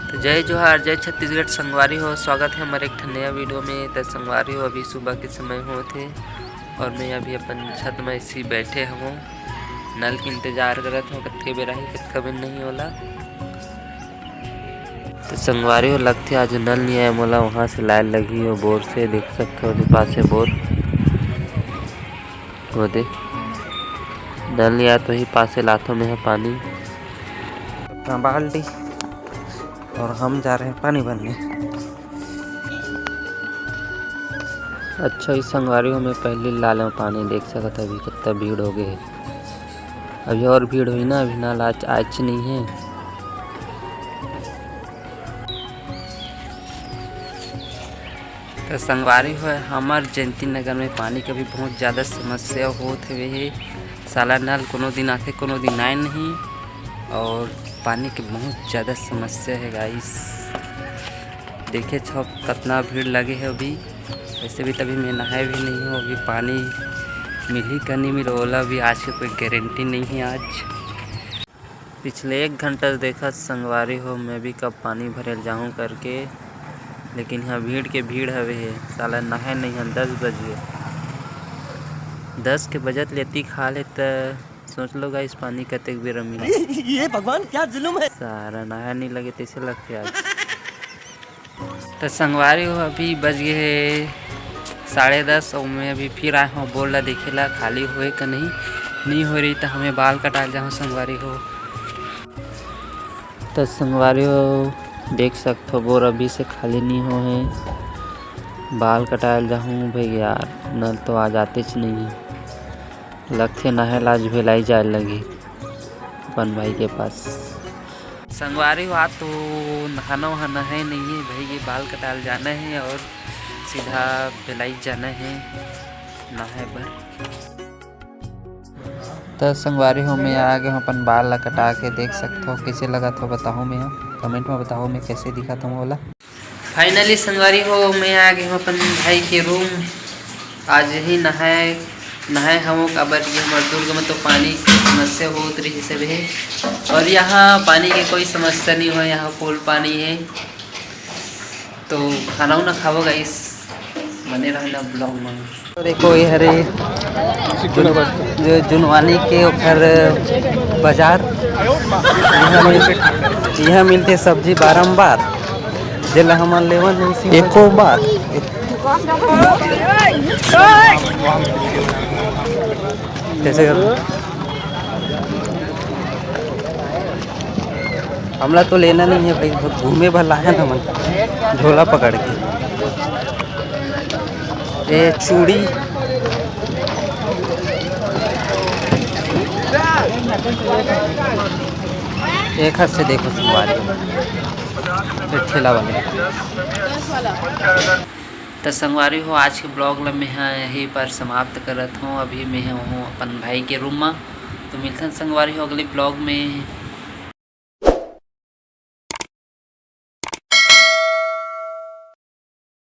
तो जय जोहार, जय छत्तीसगढ़। संगवारी हो, स्वागत है हमारे एक नया वीडियो में। तो संगवारी हो, अभी सुबह के समय हो थे और मैं अभी अपन छत में इसी बैठे हूँ, नल के इंतजार करत हूँ कतके बेरा ही कतका बेर नहीं होला। तो संगवारी हो लगथे आज नल नहीं आया मोला, वहाँ से लाइन लगी हो बोर से, देख सकते हो पास है बोर वो दे नल नहीं आया तो ही पास से लाथों में है पानी अपना बाल्टी और हम जा रहे हैं पानी भरने। अच्छा इस संगवारी हो मैं पहले लाल में पानी देख सकता, अभी कितना भीड़ हो गए। अभी और भीड़ हुई ना, अभी नाल आज नहीं है। तो संगवारी हो हमार जयंती नगर में पानी का भी बहुत ज़्यादा समस्या होत है। साला नल कोनो दिन आते कोनो दिन आए नहीं और पानी की बहुत ज़्यादा समस्या है गाइस। देखे छो कितना भीड़ लगे है अभी। वैसे भी तभी मैं नहाए भी नहीं हूँ, अभी पानी मिली का नहीं मिल ओला भी आज की कोई गारंटी नहीं है। आज पिछले 1 घंटा देखा संगवारी हो मैं भी कब पानी भरे जाऊँ करके, लेकिन यहाँ भीड़ के भीड़ हवे है। साला नहाए नहीं हम 10 बजे 10 के बजत लेती खा ले तो सोच लो गाइस पानी कतेक बेर मिला। ये भगवान क्या जुल्म है, सारा नहाया नहीं लगे तैसे लगते आज। तो संगवारी हो अभी बज गए है 10:30 और मैं अभी फिर आया हूँ बोल रहा देखेला खाली होए का नहीं हो रही तो हमें बाल कटा जाऊँ संगवारी हो। तो संगवारी हो देख सकते हो बोर अभी से खाली नहीं हो है, बाल कटायल जाऊँ भाई यार। नल तो आज आते नहीं है, लगते नहल आज भेलाई जाए लगी अपन भाई के पास। संगवारी हो तो नहाना वहाना है नहीं है भाई, ये बाल कटाल जाना है और सीधा भेलाई जाना है नहाए पर। तो संगवारी हो मैं आ गया हूँ अपन बाल ला कटा के, देख सकते हो कैसे लगा तो बताओ मैं कमेंट में बताओ मैं कैसे दिखा था बोला। फाइनली संगवारी हो मैं आ गया हूँ अपन भाई के रूम। आज ही नहाए हम काबर कि हमारे दुर्ग में तो पानी की समस्या बहुत रही सब है और यहाँ पानी की कोई समस्या नहीं हो, यहाँ फुल पानी है। तो खाना उना खाओ गाइस, बने रहना ब्लॉग में। तो देखो ये हरे जुनवानी के उधर बाजार, यहाँ मिलते सब्जी बारम्बार जिला हम लेवन एको बार कैसे हमला तो लेना नहीं है भाई, बहुत घूमे भला है ना मन झोला पकड़ के। ये चूड़ी एक हाथ से देखो संगवारी ठेला वाले। तो संगवारी हो आज के ब्लॉग में मैं यहीं पर समाप्त करत हूँ। अभी मैं हूँ अपन भाई के रूम में, तो मिलते हैं संगवारी हो अगले ब्लॉग में।